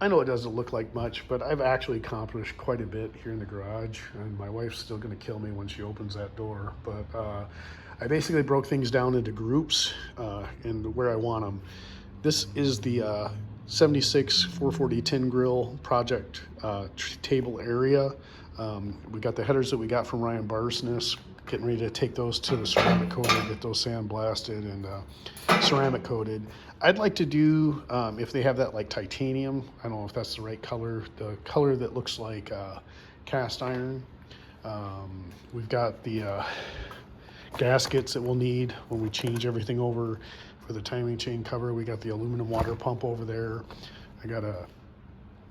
I know it doesn't look like much, but I've actually accomplished quite a bit here in the garage, and my wife's still going to kill me when she opens that door. But I basically broke things down into groups and where I want them. This is the 76 440 tin grill project table area. We got the headers that we got from Ryan Barsness, getting ready to take those to the ceramic coater, get those sandblasted and ceramic coated. I'd like to do, if they have that like titanium, I don't know if that's the right color, the color that looks like cast iron. We've got the gaskets that we'll need when we change everything over for the timing chain cover. We got the aluminum water pump over there. I got a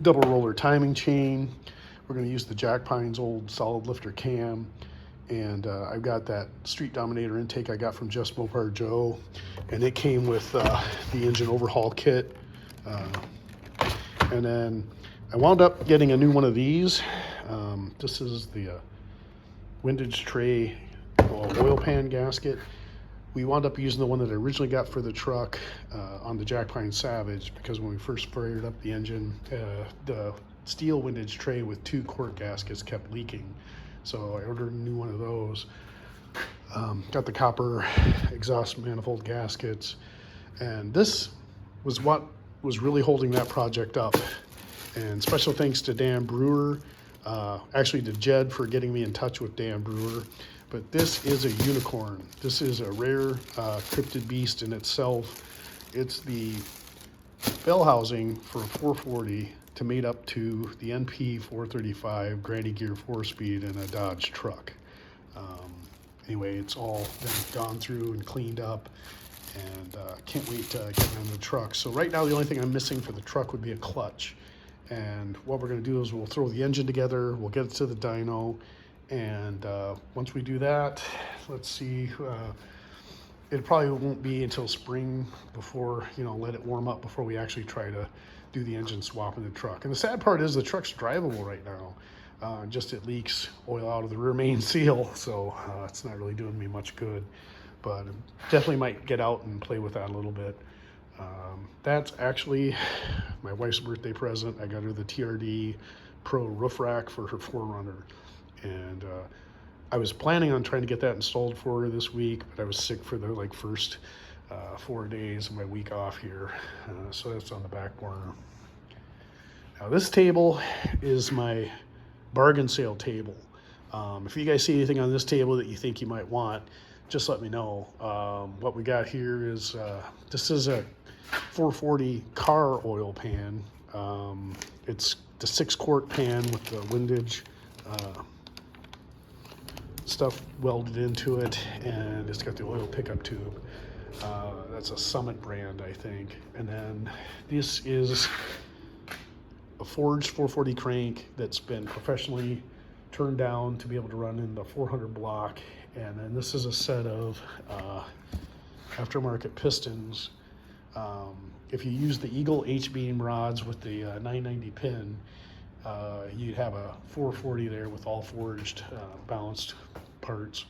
double roller timing chain. We're going to use the Jack Pine's old solid lifter cam. And I've got that Street Dominator intake I got from Just Mopar Joe, and it came with the engine overhaul kit. And then I wound up getting a new one of these. This is the windage tray oil pan gasket. We wound up using the one that I originally got for the truck on the Jack Pine Savage, because when we first fired up the engine, the steel windage tray with 2 quart gaskets kept leaking. So I ordered a new one of those. Got the copper exhaust manifold gaskets. And this was what was really holding that project up. And special thanks to Dan Brewer, actually to Jed for getting me in touch with Dan Brewer. But this is a unicorn. This is a rare cryptid beast in itself. It's the bell housing for a 440 to mate up to the NP 435 Granny Gear 4-speed in a Dodge truck. Anyway, it's all been gone through and cleaned up, and can't wait to get it on the truck. So right now the only thing I'm missing for the truck would be a clutch. And what we're going to do is we'll throw the engine together, we'll get it to the dyno, and once we do that, let's see, it probably won't be until spring before, let it warm up before we actually try to do the engine swap in the truck. And the sad part is the truck's drivable right now. Just it leaks oil out of the rear main seal, so it's not really doing me much good. But definitely might get out and play with that a little bit. That's actually my wife's birthday present. I got her the TRD Pro roof rack for her 4Runner. And I was planning on trying to get that installed for her this week, but I was sick for the first 4 days of my week off here, so that's on the back burner. Now this table is my bargain sale table. If you guys see anything on this table that you think you might want, just let me know. What we got here is, this is a 440 car oil pan. It's the 6-quart pan with the windage stuff welded into it, and it's got the oil pickup tube. That's a Summit brand, I think. And then this is a forged 440 crank that's been professionally turned down to be able to run in the 400 block. And then this is a set of aftermarket pistons. If you use the Eagle H-beam rods with the 990 pin, you'd have a 440 there with all forged balanced parts.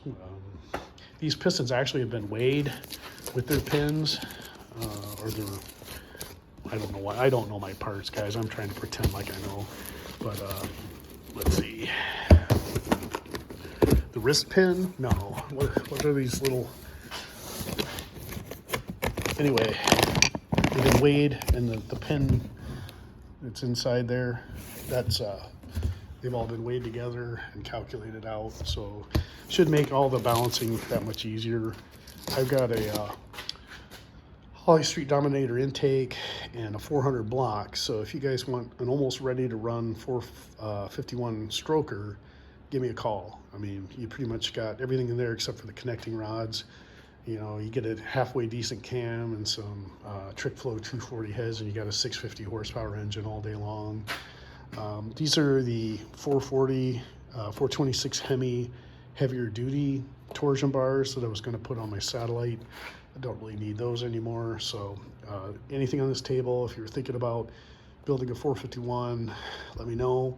These pistons actually have been weighed with their pins, or their, I don't know why, I don't know my parts, guys. I'm trying to pretend like I know, but let's see. The wrist pin? No. What are these little, anyway, they've been weighed, and the pin that's inside there, that's they've all been weighed together and calculated out, so should make all the balancing that much easier. I've got a Holly Street Dominator intake and a 400 block, so if you guys want an almost ready to run 451 stroker, give me a call. I mean, you pretty much got everything in there except for the connecting rods. You get a halfway decent cam and some Trick Flow 240 heads, and you got a 650 horsepower engine all day long. These are the 440, 426 Hemi heavier duty torsion bars that I was going to put on my satellite. I don't really need those anymore. So anything on this table, if you're thinking about building a 451, let me know.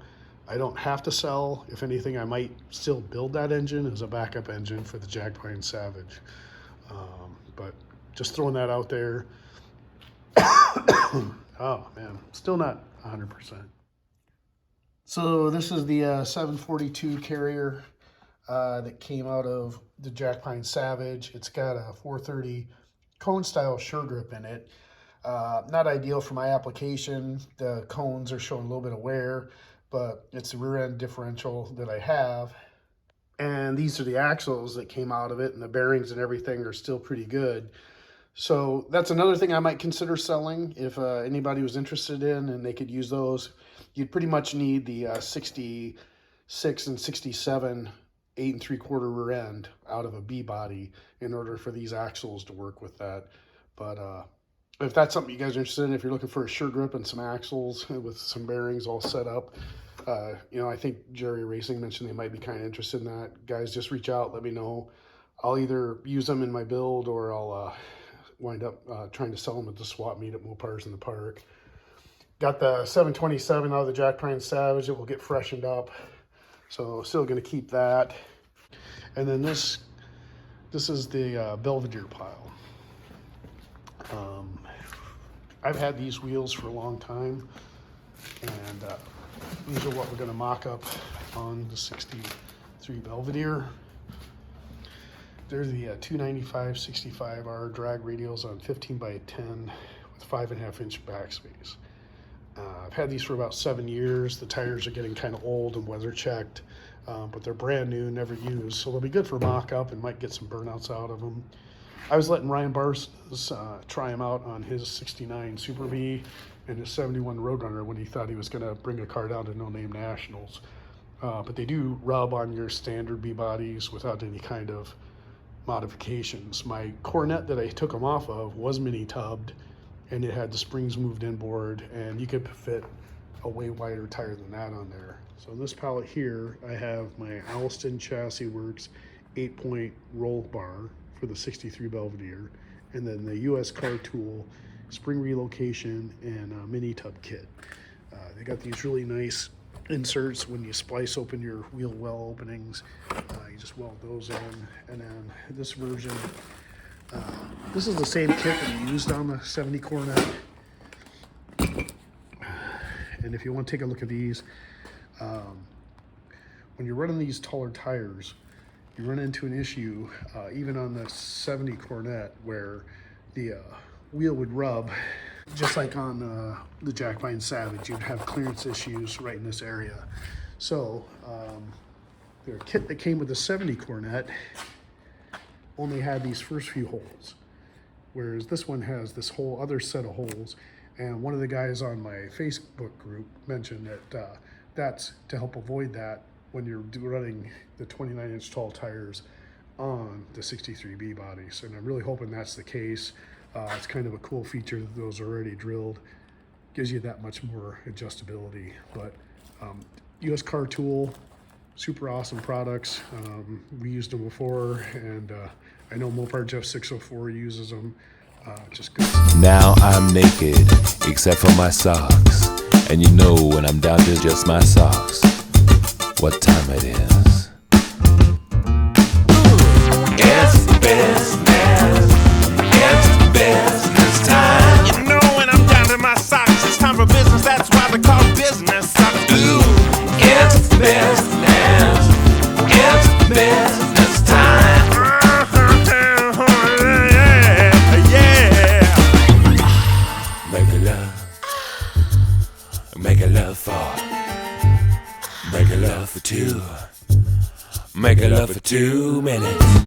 I don't have to sell. If anything, I might still build that engine as a backup engine for the Jack Pine Savage. But just throwing that out there. Oh man, still not 100%. So this is the 742 carrier that came out of the Jack Pine Savage. It's got a 430 cone style sure grip in it. Not ideal for my application. The cones are showing a little bit of wear, but it's the rear end differential that I have. And these are the axles that came out of it, and the bearings and everything are still pretty good. So that's another thing I might consider selling if anybody was interested in and they could use those. You'd pretty much need the 66 and 67 8 3/4 rear end out of a B body in order for these axles to work with that. But if that's something you guys are interested in, if you're looking for a sure grip and some axles with some bearings all set up, you know, I think Jerry Racing mentioned they might be kind of interested in that. Guys, just reach out, let me know. I'll either use them in my build or I'll wind up trying to sell them at the swap meet at Mopar's in the park. Got the 727 out of the Jack Pine Savage that will get freshened up. So still going to keep that. And then this is the Belvedere pile. I've had these wheels for a long time, and these are what we're going to mock up on the 63 Belvedere. They're the 295 65R drag radials on 15 by 10 with 5.5 inch backspace. I've had these for about 7 years. The tires are getting kind of old and weather checked, but they're brand new, never used, so they'll be good for mock-up and might get some burnouts out of them. I was letting Ryan Bars try them out on his 69 Super B and his 71 Roadrunner when he thought he was going to bring a car down to No Name Nationals. But they do rub on your standard B bodies without any kind of modifications. My Coronet that I took them off of was mini tubbed, and it had the springs moved inboard, and you could fit a way wider tire than that on there. So in this pallet here, I have my Alston Chassis Works 8-point roll bar for the 63 Belvedere, and then the US Car Tool spring relocation and mini tub kit. They got these really nice inserts when you splice open your wheel well openings. You just weld those in, and then this version, this is the same kit that we used on the 70 Coronet. And if you want to take a look at these, when you're running these taller tires, you run into an issue, even on the 70 Coronet, where the wheel would rub, just like on the Jack Pine Savage. You'd have clearance issues right in this area. So the kit that came with the 70 Coronet only had these first few holes, whereas this one has this whole other set of holes. And one of the guys on my Facebook group mentioned that that's to help avoid that when you're running the 29-inch tall tires on the 63B bodies. And I'm really hoping that's the case. It's kind of a cool feature that those are already drilled. Gives you that much more adjustability. But US Car Tool, super awesome products. We used them before, and I know Mopar Jeff 604 uses them. Just good. Now I'm naked, except for my socks. And you know when I'm down to just my socks, what time it is. It's business. It's business time. You know when I'm down to my socks, it's time for business. That's why they call business socks. Ooh, It's business. It's business time. Make a love for. Make a love for two. Make a love for 2 minutes.